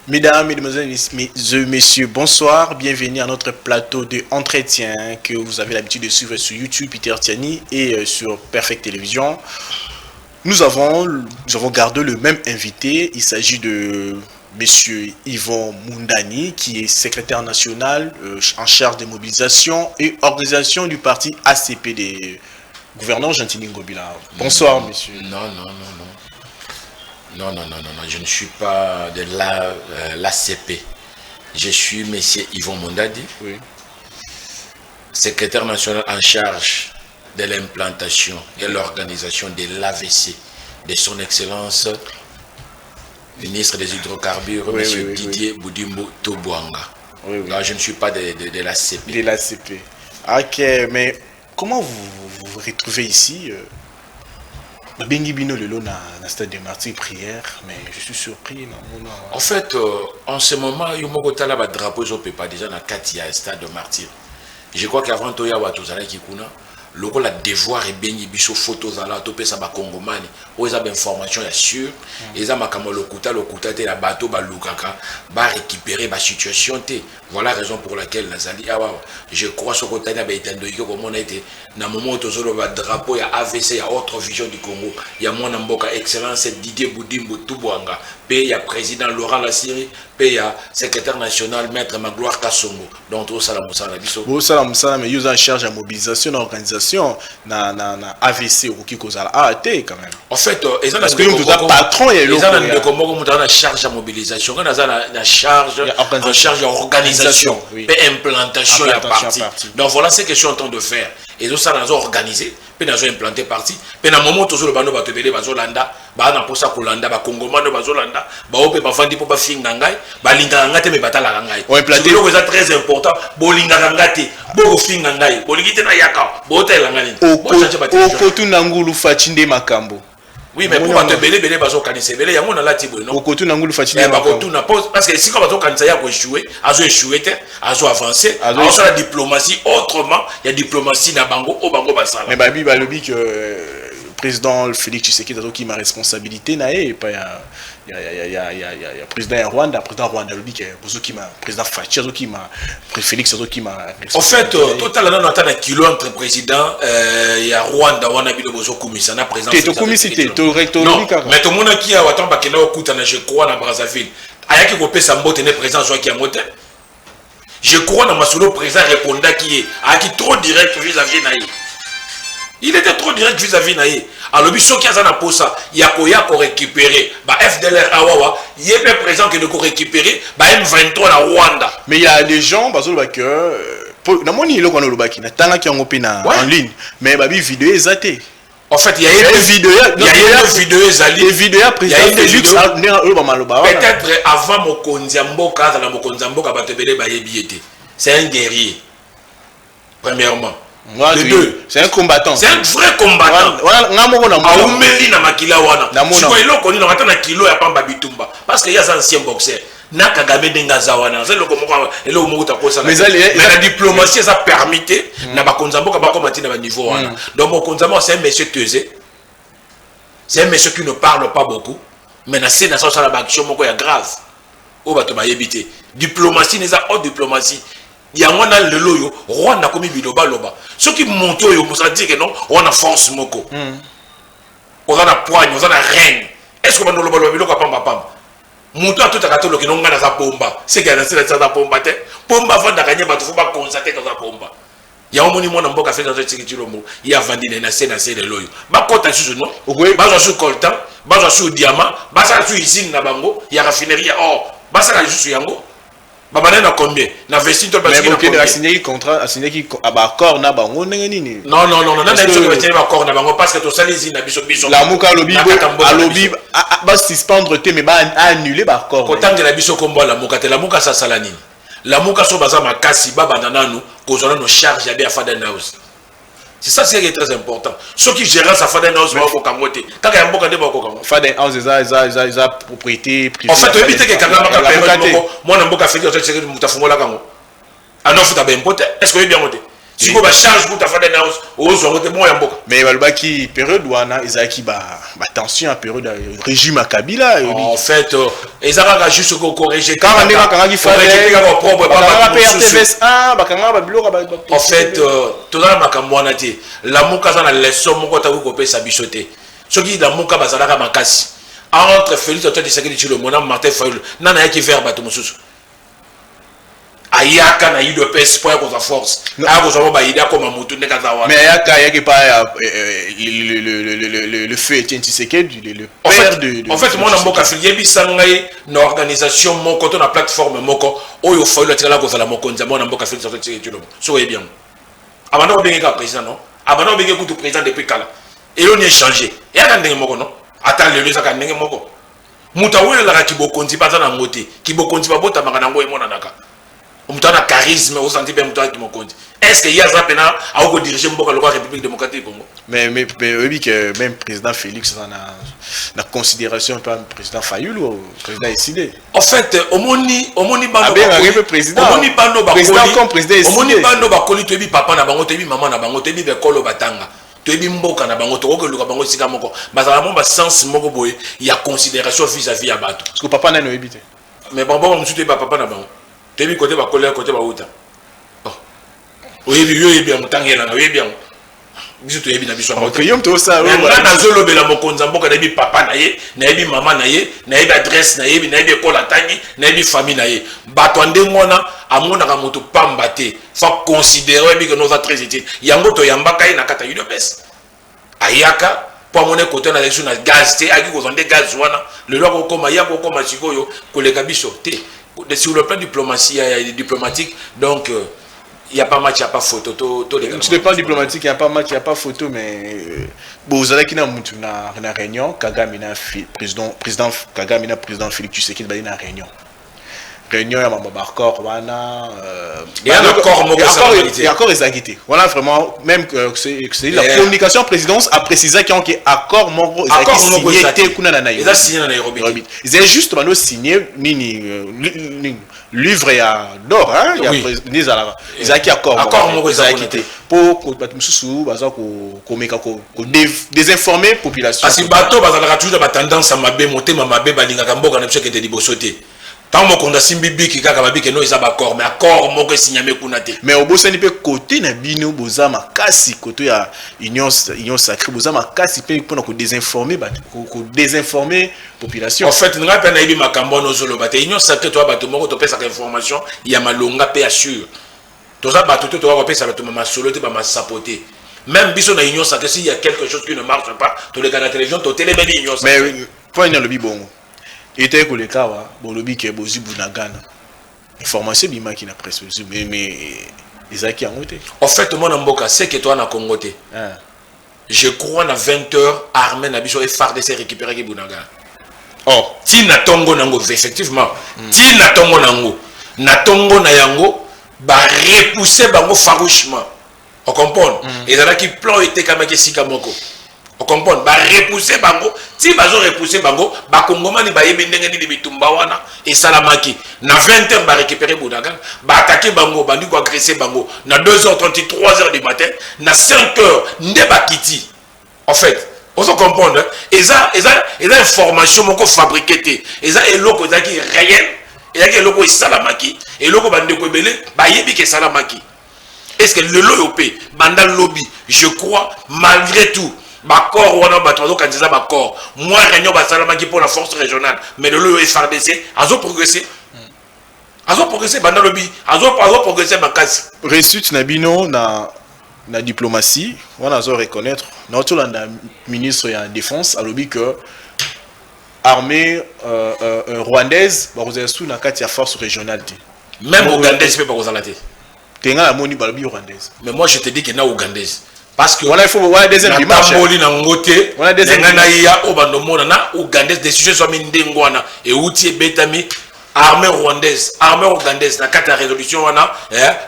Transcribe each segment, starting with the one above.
Mesdames, Mesdemoiselles, Messieurs, bonsoir. Bienvenue à notre plateau de entretien que vous avez l'habitude de suivre sur YouTube, Peter Tiani et sur Perfect Télévision. Nous avons gardé le même invité. Il s'agit de Monsieur Yvon Mundani, qui est secrétaire national en charge des mobilisations et organisation du parti ACP des gouverneurs Gentilini Ngobila. Bonsoir, monsieur. Non, je ne suis pas de l'ACP. Je suis monsieur Yvon Mundani, oui, secrétaire national en charge de l'implantation et l'organisation de l'AVC de son Excellence, ministre des Hydrocarbures, oui, monsieur Didier Boudimbo Tobouanga. Oui. Non, je ne suis pas de l'ACP. De l'ACP. Ok, mais comment vous retrouvez ici Bengi Bino Lelo na stade de martyrs prière, mais je suis surpris. En fait, en ce moment, il y a un drapeau qui pas déjà dans le stade de martyrs. Je crois qu'avant tout, il y a le la devoir et bengi biso photos à la topé ça ba congomani o eza ba information ya sûr eza makamo lokuta te la bateau ba lukaka ba récupérer ba situation te. Voilà la raison pour laquelle nazali je crois ce côté na ba itendo iko comme on a été na moment tozolo ba drapeau ya AVC ya autre vision du Congo ya mwana mboka excellence Didier Boudimbo Tobouanga pe ya président Laurent Lassiri pe ya secrétaire national maître Magloire Kassongo. Donc tout ça la musala biso bo ça la musala mais ils en charge à mobilisation organisation na AVC au Kikozala AAT quand même. En fait, parce que nous patron et ils ont charge à mobilisation, on a la charge en charge d'organisation et implantation de la partie. Donc voilà ce que je suis en train de faire. Et ça nous ont organisé, puis nous avons implanté partie. Puis dans le moment où nous avons implanté Bazolanda, na posa kolanda ba Congomano Bazolanda, ba ope ba fandi po ba fingangai, ba linganga te me batala ngai. C'est très important. Bo linganga te, bo fingangai, bo lingite na yaka, bo tela ngani. Okotu nangulu fachinde makambo. Oui, mais pour te belé bazo kanise belé yango na lati bono. Okotu nangulu fachinde makambo. Parce que si comme bazo kanisa ya ko échouer, échoué te, azo avancer, azo la diplomatie autrement, il y a diplomatie na bango au bango basala. Mais babi ba lobi que président Félix Tshisekedi qui ma responsabilité na et pas il y a président Rwanda lobi que qui ma président Fachi qui ma Félix qui ma. En fait totalement on attend un kilo entre président il y a Rwanda wana bino bozo komisa na président. Tu comité to recto non mais tout monde qui a watan bakena okutana je crois na Brazzaville ayaki ko pesa mbote ne président zo qui a moté. Je crois na masolo président répondait qui est trop direct vis-à-vis naïe. Il était trop direct vis-à-vis naïe. Alors biso qui a ça na posa ya ko récupérer ba FDLR awawa yé présent que de ko récupérer ba M23 na Rwanda. Mais il y a des gens bazo ba que na moni lo kono lo baki na tanga ki ngopi na en ligne mais ba bi vidéo ezate. En fait, il y a une vidéo, peut-être avant Mokonziamboka, c'est un guerrier. Premièrement. De deux, c'est un combattant. C'est un vrai combattant. Parce qu'il y a un ancien boxeur. Mais la diplomatie ça permet na bakonzambo ka bakomati na niveau wana. Donc Mokonzambo c'est un monsieur teusé. C'est un monsieur qui ne parle pas beaucoup, mais na c'est na ça la action moko ya grave. O bato ba yebité. Diplomatie n'est pas haute diplomatie. Il y a un le loyo, Rwanda comme biloba loba. Ceux qui montent yo ça dit que non, on a force moko. On a la poigne, on a la reine. Est-ce qu'on va nous loba loba loba pamba pamba? Monto a tout à katolo qui n'ont pas la pomba. C'est qu'il y a la pomba. Pomba va gagner, il faut pas constater dans la pomba. Il y a un monument dans le fait dans ce lomo. Il y a vendu des nassés de l'oeil. Bah, quand tu as sur non, bah, sur coltan, bah, sur diamant, bah, sur usine na bango, il y a raffinerie or, bah, ça juste sur yango. Bah, na combien? Na vesti to parce que a signé contrat, a signé qui accord na bango nini. Non, na signé accord na bango parce que to salizi na biso. La muka lobi alobi ba suspendre te mais ba annuler ba accord. Kotan de la biso kombo la muka te la muka sa salani. La muka so baza makasi ba banana nous kozona nos charges ya bien Faden House. C'est ça qui est très important. Ceux qui gèrent sa Faden House ba ko kamote. Kaka ya mboka de ba ko kamote. Faden House eza propriété privée. En fait, tu éviter que kanga maka payement moi na mboka fait que mutafungola kango. Anofu ta ben pote. Est-ce que bien moté? Si vous charge pour ta faire des nausées, vous bon yamboka. Mais balbaki période wana ezaki ba tension à période régime à Kabila. En fait, ezaka juste ko corriger. Quand on est quand il fallait en fait, tout dans makambo wana te. La muka za na leçon moko ta ko pesa bichoté. Soki la muka bazalaka makasi. Entre Félix Antoine Tshisekedi Tshilombo mona Martin Fayulu. Nana yaki faire bato mususu. Ayaka na yido pes pour avoir force. Ako zo ba ida comme mutu ne kazawa. Mais Ayaka yaki pas le feu Etienne Tshisekedi le père de en fait mon mboka filiébi sangai na organisation moko to na plateforme moko oyo Fayulu atikala ko zala mokonza mon mboka Félix Antoine Tshisekedi Tshilombo. So bien. Abana obengeka président non. Abana obengeka kutu président depuis kala. Et on y changé. Et à ndenge moko non. Attends le lesa ka ndenge moko. Muta oyo la kibokonzi baza na ngote. Kibokonzi babota makana ngo emona naka. On a charisme, on senti bien qui m'ont compte. Est-ce qu'il y a ça maintenant à diriger la République démocratique Congo? Mais oui que même président Félix en a considération pas président Fayulu ou président décidé. En fait, omoni bando président. Omoni bando président comme président décidé. Omoni bando bakoli tebi papa na bango tebi maman na bango tebi bekolo batanga. Tebi mboka na bango to ko luka bango sika moko. Bazala mo ba sens moko boye, il y a considération vis-à-vis ya bato. Parce que papa n'a no évité. Mais bon on me papa na bango. Tebi côté ba colère côté ba uta. Oh. Oui bien mutangela na oui bien. Biso to yebi na biso ba. Yom to ça oui. Na zolo bela mokonza mboka na yebi papa na ye, na yebi maman na ye, na yebi adresse na yebi, na yebi école atangi, na yebi famille na ye. Bato ndengona amona ka moto pamba te. Faut considérer bi que nous a très utile. Yango to yambaka na kata UDPS. Ayaka pour mon côté na lection na gaz te aki ko zonde gaz wana. Le loi ko koma ya ko koma sikoyo ko le kabiso te. Sur le plan diplomatique, donc il n'y a pas match, il n'y a pas photo. Sur le plan diplomatique, il n'y a pas match, il n'y a pas photo, mais vous avez une réunion, président Kagame, président Félix Tshisekedi, il y a une réunion. Réunion, il y a un accord, il y a un accord exécuté. Voilà vraiment, même que la communication présidence a précisé qu'il y a un accord signé à Nairobi. Ils ont juste signé livre d'or, il y a ils ont un accord exécuté pour désinformer la population. Parce que les bateaux ont toujours tendance à monter, tant qu'on a simbi biki kaka babiki no isa bakor mais accord moko signamé kunate mais au bossani pe côté na bino boza makasi côté ya union sacrée boza makasi pe pour ko désinformer ko désinformer population en fait nga pe na ibi makambo no zolo bate union sacrée to bato moko to pesa information ya malonga pe assure to za bato to va pesa bato mama solo te ba ma sapoter même biso na union sacrée s'il y a quelque chose qui ne marche pas to le canal télévision to télé beli union sacrée mais point dans le bibongo. Et tel que le cas, bon, le bic est bosi bounagana. Information bima qui n'a presque mais les acquis en côté. En fait, mon amboka, c'est que toi na Congoté. Je crois na 20h armée na biso et FARDC récupérer qui bounagana. Oh, ti na tongo nango effectivement. Ti na tongo nango. Na tongo na yango ba repousser bango farouchement. On comprend. Et là qui plan était comme que sika moko. On comprend, ba repousser bango, si bazo repousser bango, ba kongomani ba yebi ndenge ni bitumba wana et salamaki. Na 20h ba récupérer Boudagan, ba attaquer bango, ba ndiko agresser bango. Na 2h30, 3h du matin, na 5h nde ba kiti. En fait, on se comprend, et ça information moko fabriquée, et ça eloko za ki réel, et ça eloko salamaki, et eloko ba ndeko belé, ba yebi ke salamaki. Est-ce que le lobby, banda lobby, je crois malgré tout Bakor wana batwazo kandiza bakor moi réunion basalama qui pour la force régionale mais le FARDC azo progresser banda lobby azo progresser makasi réussite na bino na diplomatie on azo reconnaître notre ministre en défense a lobby que armée rwandaise ba vous sous na kati ya force régionale même ougandaise peut pas vous alater tenga la moni balobi rwandaise mais moi je te dis que na ougandaise parce que voilà il faut voir des images na ngote on a des images ya obando mona na ougandaise décision soit mindengwana et outil betami armée rwandaise armée ougandaise na kata résolution wana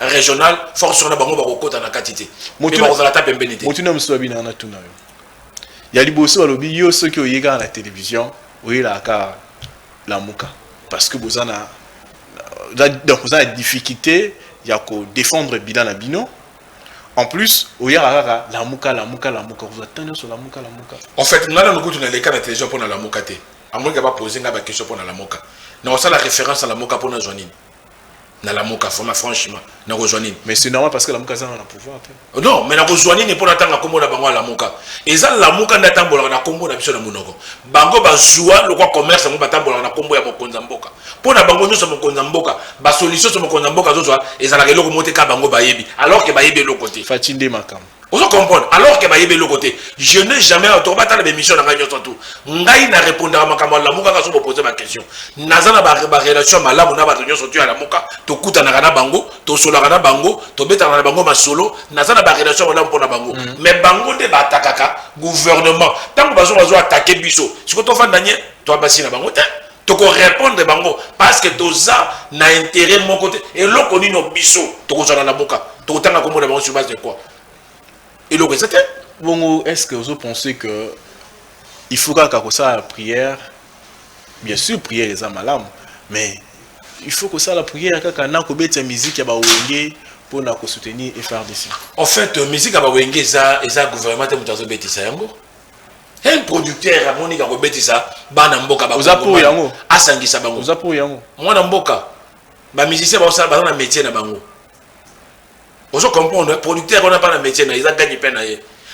régionale force na bango bakokota na katité mais ba kozala ta pembenité motuna msobi na tuna yo ya liboso balobi yo ceux qui oyeka na télévision oyela ka la muka parce que bozana donc vous avez difficulté ya ko défendre bilan na bino En plus, au Yarara, la mouka, vous attendez sur la mouka. En fait, nous avons les cas de télévision pour la mouka. À moins qu'il va poser une question pour la mouka. Nous avons la référence à la mouka pour nous joindre. Dans la mouka, franchement, nous rejoignons. Mais c'est normal parce que la mouka, ça, on a le pouvoir. Non, mais nous rejoignons pour attendre comment la mouka. Et ça, la mouka, nous attendons la combo de la Mounoko. Bango, bazoua, le quoi commerce, nous attendons la combo de la Mboka. Pour la bango, nous sommes Mboka. La solution, nous sommes Mboka, et ça, la monter à bango bayebi. Alors que bayebi l'autre côté. Fatinde Makam. Vous comprenez? Alors que bayebi l'autre côté. Je n'ai jamais entendu l'émission dans la tout. Ngai n'a répondu à ma camarade la mouka quand on poser ma question. Nazana ba relation malamu na ba réunion sorti à la mouka. To kuta na kana bango, to solo kana bango, to beta na bango ma solo. Nazana ba relation malamu pour na bango. Mais bango de ba takaka gouvernement. Tant que bazo attaquer biso. Si ko to fa ndanye, to abasi na bango te. To ko répondre bango parce que to za na intérêt mon côté et l'autre ni no biso. To ko na mouka. To tanga komo na bango sur base de quoi? Et le c'était bon, est-ce que vous pensez que il faut qu'à ça la prière, bien sûr prière les amalam, mais il faut que ça la prière quand on a que musique à bawenge pour nous soutenir et faire d'ici. En fait, musique à bawenge ça gouvernement te mutazo betisa yango. Un producteur à moni ka ko betisa bana mboka ba. Oza pour yango. Asangisa bango. Oza pour yango. Mwana mboka ba musicien ba ça ba na métier na bango. Vous comprenez, producteur on n'a pas de métier, ils ont gagné peine.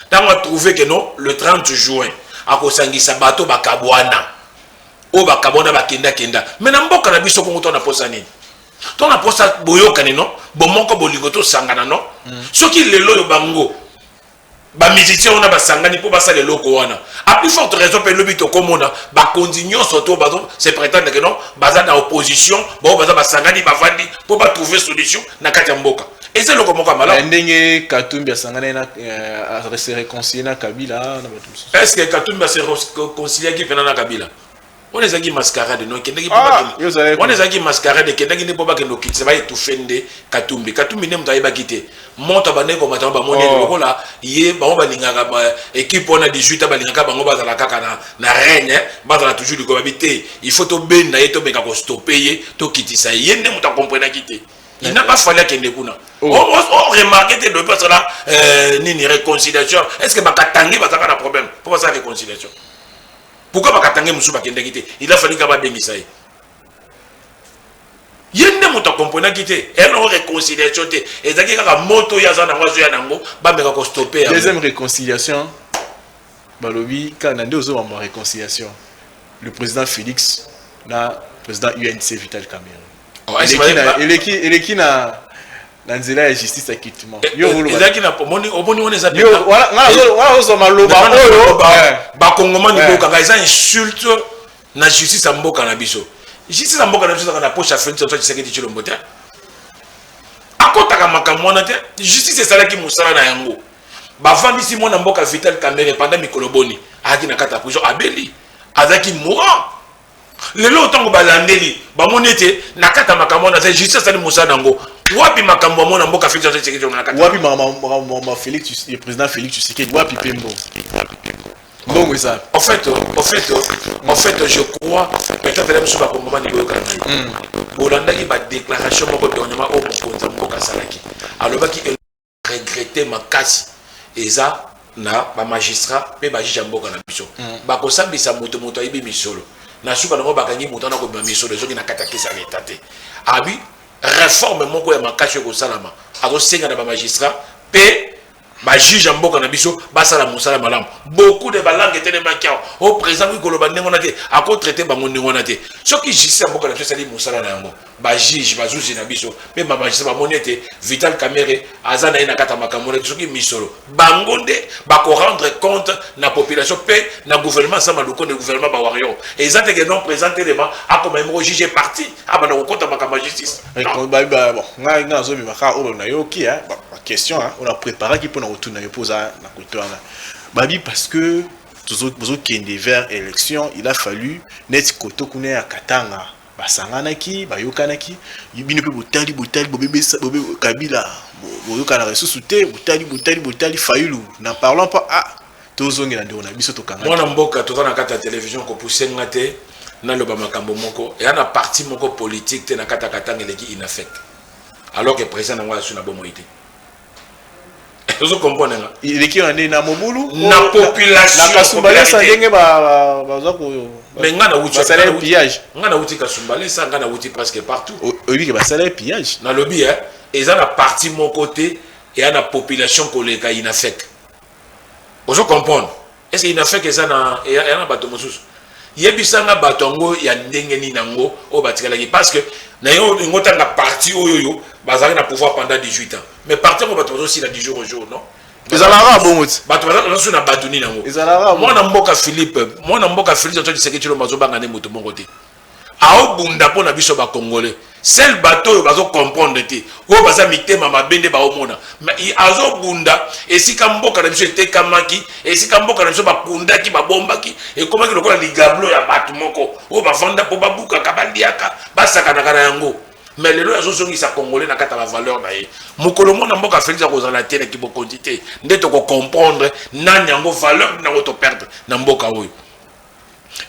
Tant on a trouvé que non, le 30 juin, à Kosangi Sabato Bakabwana, au Bakabwana Bakenda Kenda. Mais n'a pas qu'à biso comme on a posé ni. Ton a posé boyo kanino, bon mon ko boligoto sangana non. Ce qui le lo bango, ba musicien on a ba sangani pour passer le loko wana. A plus forte raison pour le bito comme on a, ba continuons surtout bazo, c'est prétendre que non, baza na opposition, bon baza ba sangani ba vandi pour pas trouver solution na kati ya mboka. Et c'est le comment malade. Ndenge Katumbi a sangana na se réconcilier na Kabila. Est-ce que Katumbi a se réconcilier qui venant na Kabila? On est qui mascarade non kendeki on est qui mascarade kendeki ne poba kendo kitse ba etufende Katumbi. Katumbi ne mutaye ba kité. Monta bane ko matamba ba monye lokola ye ba on ba lingaka ba équipe on a 18 ba lingaka bango ba za la kaka na reine ba za toujours ko babité. Il faut to benda ye to beka ko stopper ye to kitisa ye ne muta comprendre kité. Il n'a pas fallu qu'il ne puisse. On remarque que depuis cela, ni réconciliation. Est-ce que Bakatangi va avoir un problème? Pourquoi ça réconciliation? Pourquoi Bakatangi Moussou Bakende quitté? Il a fallu qu'il y ait un démissaire. Il y a une comprenant quitté. Et non réconciliation. Et ça qui est la moto yazana wazo nango, ba meka ko stopper. Deuxième réconciliation. Balobi quand on a deux autres réconciliation. Le président Félix, le président UNC Vital Kamerhe. Il est qui na nzela ya justice akitement yo ezaki na pomoni oboni on eza yo wala zo maloba oyo ba kongomani ko kanga eza insulte na justice mboka na biso justice mboka na biso na poche à Félix Antoine Tshisekedi Tshilombo te akotaka makambo na te justice esalaki musala na yango bavandisi mwana mboka Vital Kamerhe pendant mikolo boni aki na kata prison abeli azaki mourant. Le lot autant que balandeli, bamonete, nakata makambo na justice sali musa nango. Wapi makambo mona mboka Félix Tshisekedi na nakata. Wapi mama Félix, le président Félix Tshisekedi, wapi pembo. Bon oui ça. En fait, je crois peut-être même sur la moment niveau kanji. Bolanda qui ba déclaration moko dernièrement au mokonza mboka salaki. Alors ba qui regretter makasi eza na ba magistrat pe ba juge mboka na biso. Ba ko sambisa moto ayibi misolo. Na suka nango bakangi moto na ko bamiso les gens na kataki sa l'état te abi réforme moko ya makashi ko salama azo senga na ba magistrat pe ba juge mboka na biso ba sala musala malam beaucoup de balangue tellement kia au présent ko koloba ndenge na te ako traiter bango ndenge na te soki justice mboka na biso sali musala na yango ba juge ba zuzi na biso pe ba magistrat ba monete Vital Kamerhe azana ina kata makambo na soki misolo bangonde ba ko rendre compte na population pe na gouvernement sama loko de gouvernement ba wario et ça que non présenter les mains a comme même juge parti a ba na ko compte makambo justice bon nga zo mi maka o na yo ki hein question hein on a préparé qui pour na retourner na poser na kotwana babi parce que toujours kende vers élection il a fallu net koto kuna ya Katanga basanganaki bayokanaki bino pe botali bobebe Kabila boyokana resusu te botali Fayulu n'en parlons pas tozongela ndio na biso tokanga mwana mboka tozana kata ya télévision ko pousser ngate na loba makambo moko et na parti moko politique te na kata Katanga eleki inaffect alors que président ngwa suna bomo ite Vous comprenez? Il est qui en est na mobulu na population na Kasumbalesa ça ndenge mais ngana wuti salaire pillage ngana wuti Kasumbalesa ngana wuti presque partout oui que ba salaire pillage na lobby hein et ça na partie mon côté et à la population koleka inafek vous comprenez est-ce qu'il inafek que ça na et na bato mosusu yebisanga batongo ya ndenge ni nango o batikala parce que na yo ngota na parti oyo bazali na pouvoir pendant 18 ans mais parti ko bato aussi la 10 jours au jour non ezalaka bongo bato bazali na batuni nango mwana mboka Philippe to diseke tilo mazo banga ne moto mongo te ao bunda pona biso ba congolais seul bateau bazo comprendre te o baza mitema mabende ba omona mais azo bunda esika mboka na biso te kamaki esika mboka na biso ba kundaki ba bombaki e komaki lokola ligablo ya batu moko o ba vanda po babuka kabandiaka basaka na kana yango mais lelo azo zongi sa congolais na kata la valeur na ye mukolo mona mboka Félix akoza na tele ki bokondité ndeto ko comprendre nani yango valeur na to perdre na mboka oyo.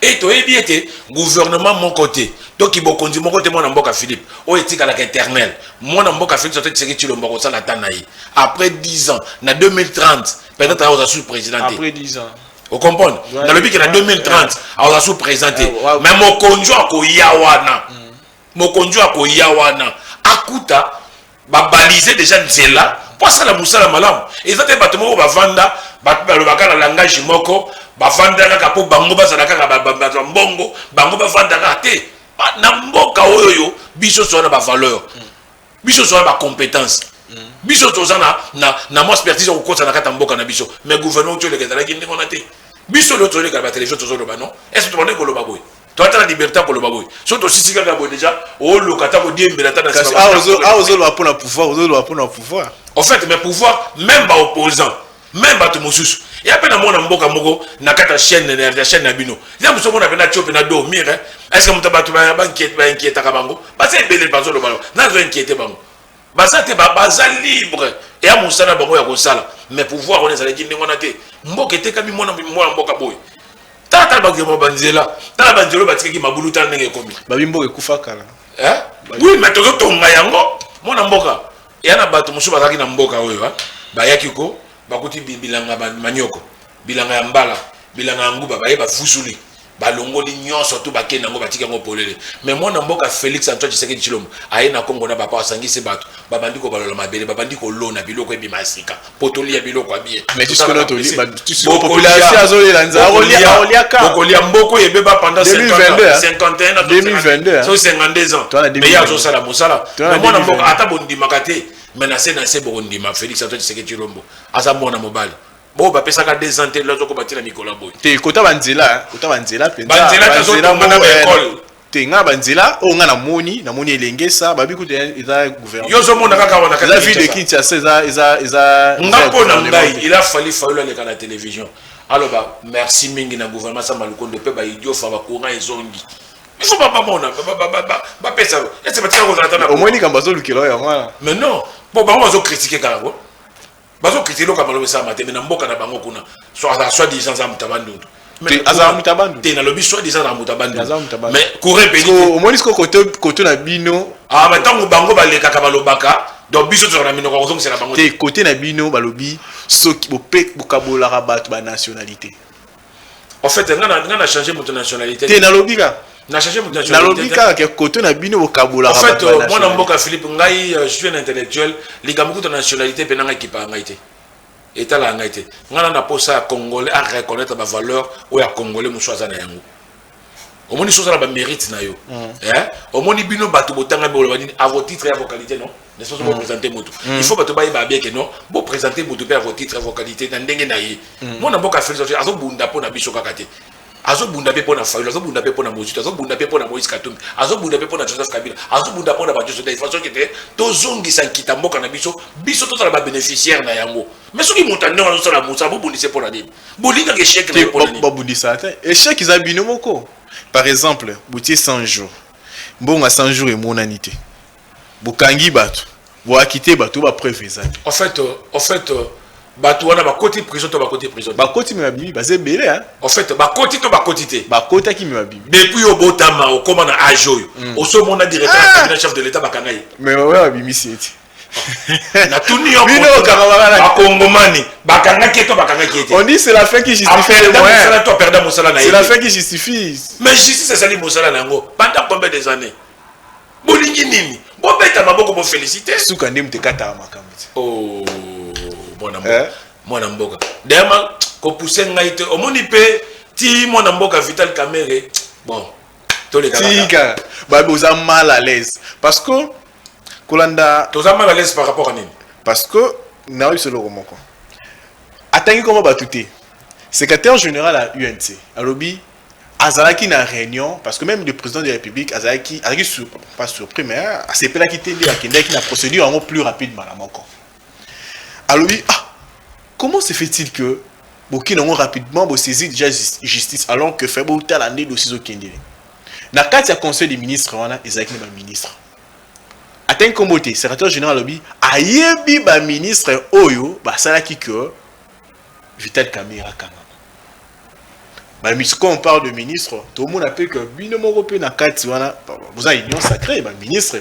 Et toi, bien été gouvernement mon côté. Donc il bokondi mon côté mon amboka Philippe. O etika la éternel. Mon amboka Philippe sortait de tu le mboko ça la tanaï. Après 10 ans, na 2030, peut-être on a sous président. Après 10 ans. Vous comprenez? Dans le but que na 2030, on a sous présenté. Mais mon conjoint ko yawana. Mon conjoint ko yawana. Akuta ba baliser déjà nzela. Pour ça la musala malam. Et ça te battement ba vanda, ba le bakala langage moko. Bavanda ka po bango bazalaka ka mbongo bango bavanda ka te na mboka oyo biso so na ba valeur biso so na ba compétence biso to na mo expertise ko kota na kata mboka na biso mais gouvernement to le kala ki ndiko na te biso lo to le kala télévision to zo lo ba non est-ce que tu connais ko lo ba boy to ata la liberté ko lo ba boy so to sisika ka boy déjà o lo kata ko diembela ta na ozo lo apona pouvoir ozo lo apona pouvoir en fait mais pouvoir même ba opposant même ba to mosusu et après na mona mboka moko na kata chaîne na bino ya muso mona pena chope na dormir est-ce que mutabatu ba inquiète ka bango ba c'est belé bazo lo balo na zo inquiéter bango ba ça te ba baza libre et a musala bango ya ko sala mais pouvoir on ezala kindi ngona te mboka te kami mona mboka boy tata ba ngemo banzela tala banzelo batikaki mabulu tala ndenge komi ba bimbo ekufa kala oui mais tozo tonga yango mona mboka et ana bato muso bazaki na mboka oyo ba yakiko bakuti bilanga manyoko bilanga ya mbala bilanga ya nguba baye bafusuli balongoli nyonso to bakenda ngo batika ngo polele mais mwana mboka Félix Antoine Tshisekedi Tshilombo aye na Kongo na bapa asangisi bato babandi ko balola mabele babandi ko lona biloko ebimasika potoli ya biloko abie mais jusque là toli population azolela nza oliaka bokolia mboko yebeba pendant 51 2022 so 52 ans mais ya zo sala mosala mais mwana mboka ata bondimaka te menacé na se bondima Félix Antoine Tshisekedi Tshilombo asa mwana mobali bo ba pesaka des antennes là zoko batila Nicolas Boy te kota banzela penza banzela kazo mana ba école te nga banzela o nga na moni elengesa babi kutu eza gouvernement yo zo mona kaka wana kaka ville de Kinshasa eza ngapo na ngai il a fallu aller à la télévision alors ba merci mingi na gouvernement ça malukondo pe ba idio fa ba courant ezongi il faut pas mona ba pesa est-ce que tu vas entendre au moins ni kambazo lukelo ya mwana mais non bon ba on va critiquer kala ko bazo critiquer ka balobe sa maté mais na mboka na bango kuna soit disant za mutabandundu mais aza mutabandu te na lobi soit disant za mutabandundu mais courir petit au moins ko côté na bino mais tango bango baleka ka balobaka donc biso to na bino ko zongi c'est na bango te côté na bino balobi soki bopek bokabola rabat ba nationalité en fait ngana changer mon nationalité te na lobi ka na changer mon nationalité na lobi ka ke côté na bino bokabola rabat en fait moi na mboka Philippe ngai je suis un intellectuel ligamuko de nationalité pe na ki pa ngai te eta la ngai te ngana na posa congolais à reconnaître ma valeur ou ya congolais muswaza na yango omoni soza la ba mérite na yo omoni bino bato botanga be olobani à vos titres et à vos qualités non n'est-ce pas pour présenter moto il faut bato ba bien que non pour présenter moto pe à vos titres et vos qualités na ndenge na ye moi na mboka Félix azo bunda po na biso kaka te azo bunda pe po na Fayulu azo bunda pe po na Mozitu azo bunda pe po na Moïse Katumbi azo bunda pe po na Joseph Kabila azo bunda po na bato de façon que to zongi sankita mboka na biso to la ba bénéficiaire na yango mais soki mutande on so la musa bo bundise po na dimi bolinga ke chèque na po na bo bundisa te échec ils abino moko par exemple boutier 100 jours mbonga 100 jours et monanité bokangi bato bo akité bato ba préfesa en fait bato wana ba côté prison to ba côté prison ba côté me babimi bazé belé hein en fait ba côté to ba côté te ba côté qui me babimi depuis au botama au comment na ajoyo au so mona directeur cabinet chef de l'état bakangai mais ouais babimi c'est Na tuni yo Congomani bakanga kieto bakanga kiete. On dit c'est la fin qui justifie le moyen. C'est la fin qui justifie. Mais justice c'est ça li mosala nango. Pendant combien des années? Bolingi nini? Bo beta maboko bo féliciter. Suka ndem te kata makambo. Oh mwana mboka. Dema ko pousser ngai te omoni pe ti mwana mboka Vital Kamerhe. Bon. Tika, babi oza mal à l'aise parce que Kolanda oza mal à l'aise par rapport à nini? Parce que na eu solo romoko. Atangi comment batuté. Secrétaire général à UNC. Alobi azalaki na réunion parce que même le président de la République azalaki pas surpris mais accepté qui télé akende qui na procédure encore plus rapidement la moko. Alobi comment se fait-il que Burkina ont rapidement saisi déjà justice alors que fait beaucoup tel année dossier au Kenya. Na kati ya conseil des ministres wana ezaki na ministre atteint kombote secrétaire général lobi ayebi ba ministre oyo ba salaki que Vital Kamerhe kanga ba ministre quand on parle de ministre tout le monde appelle que bino moko pe na kati wana vous avez union sacrée ba ministre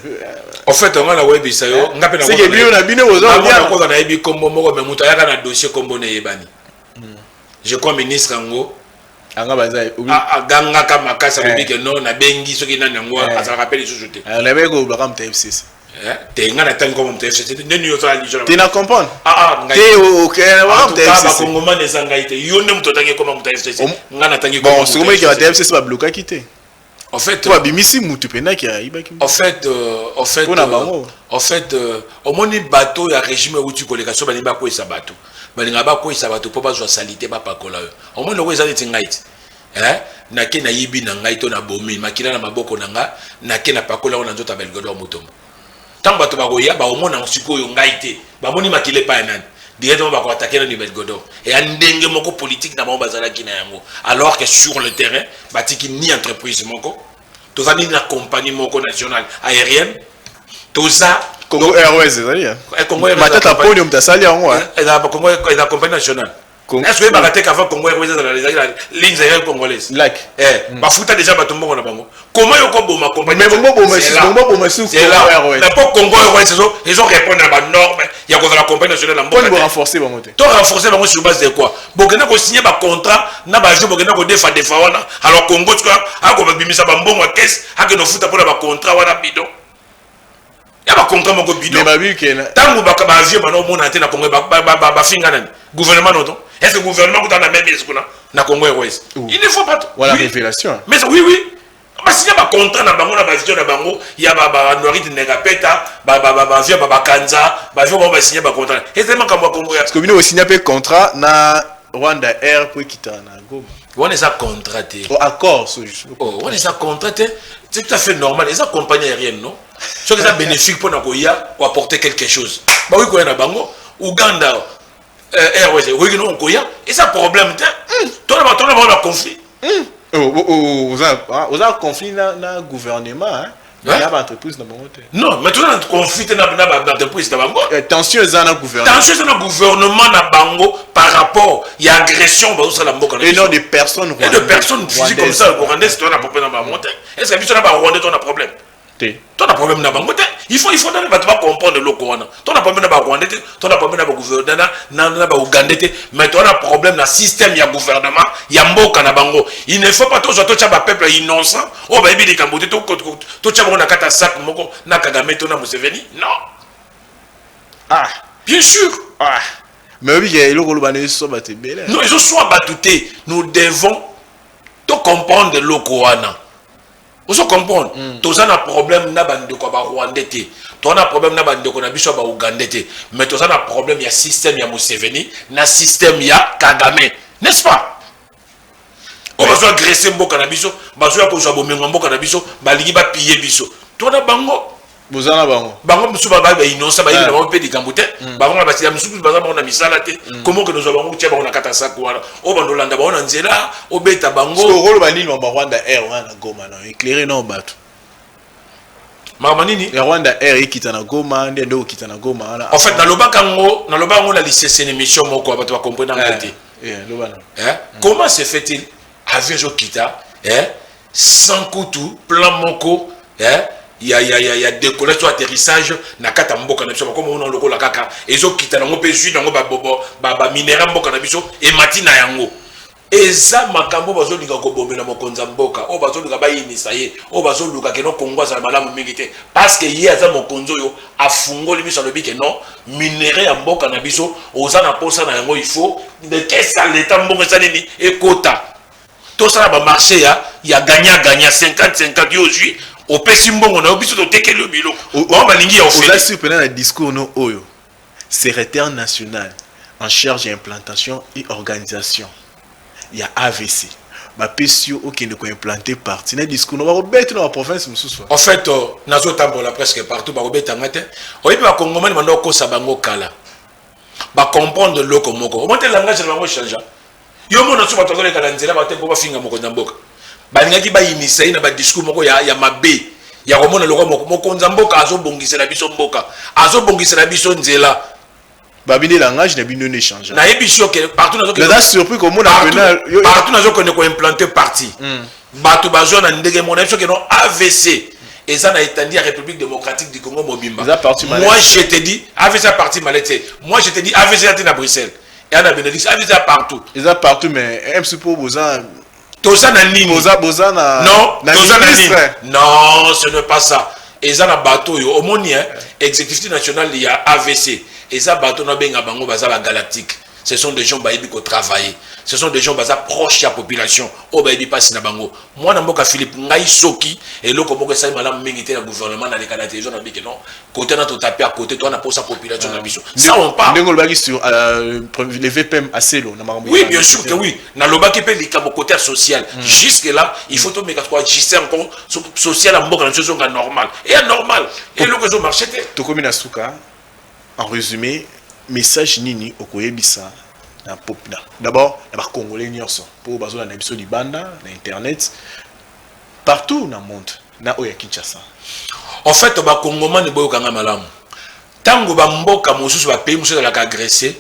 en fait on a la web ça yo ngape na c'est que bino na bino ozo bien ko na yebi kombo moko mais muta yaka na dossier kombo ne yebani je crois ministre ngo ganga kama kasa bibi que non na bengi soki na nango ça rappelle les sociétés la beko bakam TFCC te ngana tango comme TFCC neni yo sala lijo tu na comprendre te OK bakam TFCC ba kongoma ne zangaite yo ne mtotangi comme TFCC ngana tangi comme bon somo ki ba TFCC ba bloquer quitter en fait toi bimisi mutu pena ki ibaki en fait au moni bateau ya régime où tu collectation ba nimba ko esa bateau balinga ba ko isa bato po bazwa salité ba pakola yo au moins loko ezali tingaiti na ke na yibi na ngai to na bomi makila na maboko na nga na ke na pakola ona nzota belgodo mutombo tant bato ba koya ba au moins na siko yo ngai te ba moni makile pa nani directement ba ko attaquer na belgodo et andenge moko politique na ba bazala kina yango alors que sur le terrain batiki ni entreprise moko tozani na compagnie moko nationale aérienne toza Congo Airways, c'est-à-dire Congo Airways. Matata podium ta sali en moi. Congo la compagnie nationale. Est-ce que bagaté qu'avant Congo Airways dans les lignes aériennes congolaises? Like. Ba futa déjà batombo na bango. Comment yo ko boma compagnie? Mais bombo boma sous Congo Airways. Mais pour Congo Airways ils ont répondu à la norme. Il y a la compagnie nationale en Pour renforcer bango te. To renforcer bango sur base de quoi? Bokena ko signer ba contrat na ba jeu bokena ko defa wana. Alors Congo tu vois, a ko bimisa ba mbongo caisse, a que no futa pour ba contrat wana bidon. Il y a un contrat mon bidon. Tant que baka ba vieux bano mon antenne na Congo ba finga nani. Gouvernement non. Est-ce que le gouvernement dans la même mise na Congo Airways? Il ne faut pas. Voilà révélation. Mais oui. Parce qu'il y a un contrat na bango na ba vieux na bango, il y a ba noiri de negapeta, ba vieux ba kanza, ba vieux ba signer ba contrat. Et c'est même comme Congo. Parce que bino signer un contrat na Rwanda Air pour quitter na Goma. On est ça contraté. Accord on est ça contraté. C'est tout à fait normal. Les compagnies aériennes non. Ce qui est bénéfique pour Nagoya ou apporter quelque chose. Bah oui, na bango Uganda Airways, oui non Goya. Et ça problème toi on a conflit. Vous avez un conflit dans le gouvernement hein. Il y a une entreprise dans le monde. Non, mais tu as un conflit dans l'entreprise dans le monde. Tension est dans le gouvernement. Tension est dans le gouvernement dans Bango par rapport il y a agression et non des personnes rwandaises. Et de personnes physiques comme ça rwandaises tu as un problème dans le monde. Est-ce que tu as un rwandais tu as un problème? Tu as un problème dans le monde. Il faut donner pas comprendre le Coran. Tu as un problème dans le rwandais, tu as un problème dans le gouvernement, dans le Ougandais, mais tu as un problème dans le système il y a gouvernement, il y a mboka na bango. Il ne faut pas tout ça un peuple innocent. Oh bah il dit Kambote tout ça on a kata sac moko na Kagame to na Museveni. Non. Ah, bien sûr. Ah. Mais oui, il sont battus. Non, ils ont soit battus. Nous devons tout comprendre le Coran. Vous comprenez? Tous on a problème na bandeko ba Rwandais te. Tous on a problème na bandeko na biso ba Ougandais te. Mais tous on a problème il y a système il y a Museveni, na système il y a Kagame. N'est-ce pas? On va soit agresser mboka na biso, ba soit ko jabo mengo mboka na biso, ba ligi ba piller biso. Tous on a bango. Bozana bango. Bango musu ba innocent ba yina ba pe di Kambote. Bango na ba tia musu ba na misala te. Comment que nous avons tia ba na kata sa ko wana. O bandolanda ba na nzela, o beta bango. So rolo ba nini ba Rwanda Air wana Goma na éclairer non bato. Mamanini Rwanda Air ikita na Goma, ndendo okita na Goma na. En fait na lobaka ngo la licence une émission moko ba to ba comprendre ngati. Lobana. Comment se fait-il avion jo kita sans coutu plan moko il y a décollage sur atterrissage na kata mboka na biso comme on a lokola kaka ezo kita nango pe jus nango ba minéral mboka na biso et matina yango eza makambo bazolinga kobombela mokonza mboka o bazolinga bayinisa ye o bazoluka ke no kongwaza malamu mingi te parce que ye aza mokonzo yo afungoli biso lobi ke non minéral ya mboka na biso oza na posa na yango il faut de qu'est-ce l'état mboka ça nini ekota tout ça ba marché ya gagnant 50 yo jui au pesi mbongo na biso to teke le bilo o balingi ya ofeli oza surprenant na discours no oyo secrétaire national en charge d'implantation et organisation il y a AVC ba pesio okende ko implanter parti na discours no ba robet na province mususu en fait nazo tambola presque partout ba robet ngate oyebi ba kongomani mando ko sabango kala ba comprendre loko moko o monte langage na bango changer yo mona so ba tozole kala nzela ba tempo ba finga moko na mboka balingaki bayinisa na ba discours moko ya mabe ya komona loko mokonza mboka azobongisela biso mboka azobongisela biso nzela babine langage na bino ne changer na ebisho ke partout nazo que surpris comme on a partout nazo ko implanter parti bato bazo na ndenge mona ebisho ke no AVC et ça na étendu à République démocratique du Congo mobimba moi je te dis AVC parti malete moi je te dis AVC à Bruxelles et à Bénédicte AVC partout ils ont partout mais MC pour Bozan Toza na nini Boza na non Toza na nini non ce n'est pas ça et ça na bateau yo omoni exécutif national il y a AVC et ça bateau na benga bango baza la galactique ce sont des gens baïbi ko travailler ce sont des gens baza proches de la population o baïbi passe na bango moi na mboka Philippe ngai soki et loko moko ça malamu mingi te na gouvernement na les canadiens les gens na biki non côté na to taper à côté toi na pour sa population na biso ça on parle ndengol baki sur les VPM à Selo na makambo oui bien sûr que oui na lobaki pe likabo côté social jusque là il faut to meka quoi juste encore social en mboka na chose normal et normal et loko zo marché te to komi na suka en résumé message nini okoyebisa na popula d'abord na ba congolais nyonso pour bazo na biso libanda na internet partout na monde na oya Kinshasa en fait ba congomani boyo kanga malamu tango ba mboka mosusu ba pays mosusu la ka agresser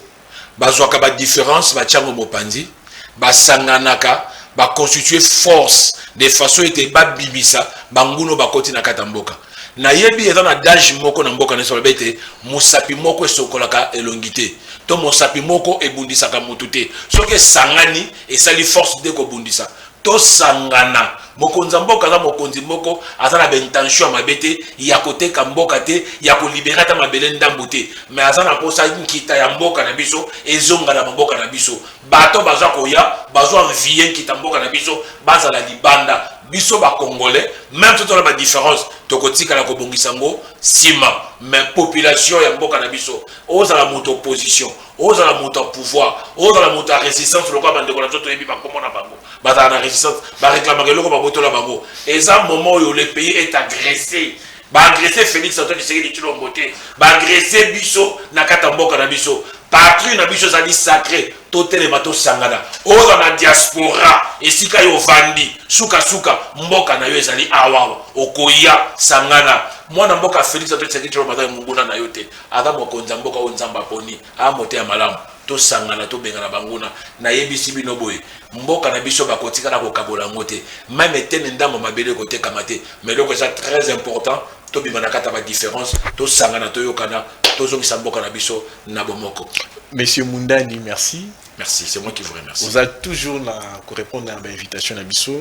bazo ka ba différence ba tchango mopanzi ba sanganaka ba constituer force de façon était ba bibisa banguno ba koti na katamboka na yebi eza na daji moko na mboka neso bete musapi moko esokolaka elongité to musapi moko ebundisaka mutu te soki sangani esali force de kobundisa to sangana mokonza mboka za mokonzi moko aza na bentension ya mabete ya koteka mboka te ya kolibera ta mabele ndambu te mais aza na posa nkita ya mboka na biso ezonga na mboka na biso bato baza koya bazo envier nkita mboka na biso baza la libanda biso ba congolais même tout la différence tokotika la kobongisa ngo sima mais population ya mboka na biso oza la moto opposition oza la moto pouvoir oza la moto résistance lokwa bandeko na toto yebi ba komona bango baza na résistance ba réclamer loko ba botola bango et ça moment où le pays est agressé ba agresser Félix Antoine Tshisekedi Tshilombo te ba agresser biso na kata mboka na biso patrie na biso zali sacré totele bato sangana oza na diaspora esika yo vandi suka mboka na yo ezali awa okoya sangana mwana mboka Félix Antoine Tshisekedi Tshilombo na munguna na yo te aka mokonza mboka o nzamba poni a mote ya malamu to sangana to benga na banguna na yebisi bino boye mboka na biso bakotika na kokabola ngote même tene ndamo mabele kote kamate mais loko ça très important to bimana kata ba différence to sangana to yokana to zongisa mboka na biso na bomoko. Monsieur Mundani, merci. Merci, c'est moi qui vous remercie. Vous êtes toujours là pour répondre à l'invitation à biso.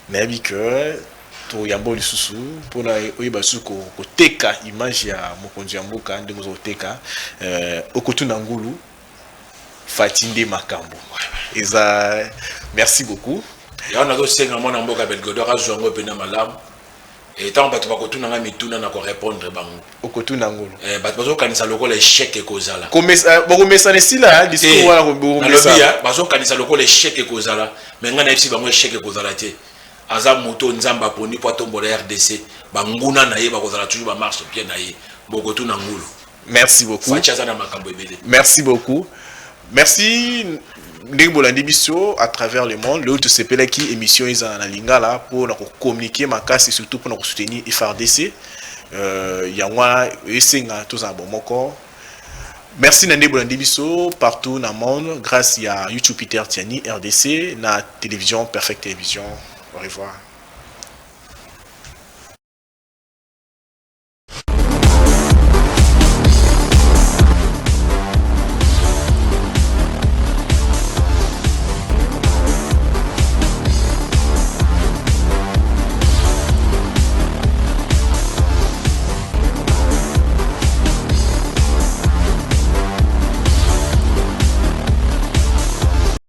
Mais que to yambo lisusu pour na oyiba suko ko teka image ya mokonzi ya mboka ndemo zo teka okotuna ngulu Fatinde Makambo. Eza merci beaucoup. Ya on a aussi un mon mboka Belgodora zongo pena malam. Et tant bato bakotuna nga mituna na ko répondre bango. Okotuna ngulu. Bato bazo kanisa lokola échec ekozala. Boko mesana sila discours wana ko boko mesana. Bazo kanisa lokola échec ekozala. Mais nga na epsi bango échec ekozala te. Aza moto nzamba poni po tombola RDC. Banguna na ye bakozala toujours ba marche bien na ye. Bokotuna ngulu. Merci beaucoup. Fachazana Makambo ebele. Merci beaucoup. Merci Ndingbolandi biso à travers le monde. Le CPL qui émission is en lingala pour communiquer ma casse et surtout pour nous soutenir FRDC. Yangwa esenga tous en bon moko. Merci Ndingbolandi biso partout dans le monde grâce à YouTube Peter Tiani RDC na télévision Perfect Télévision. Au revoir.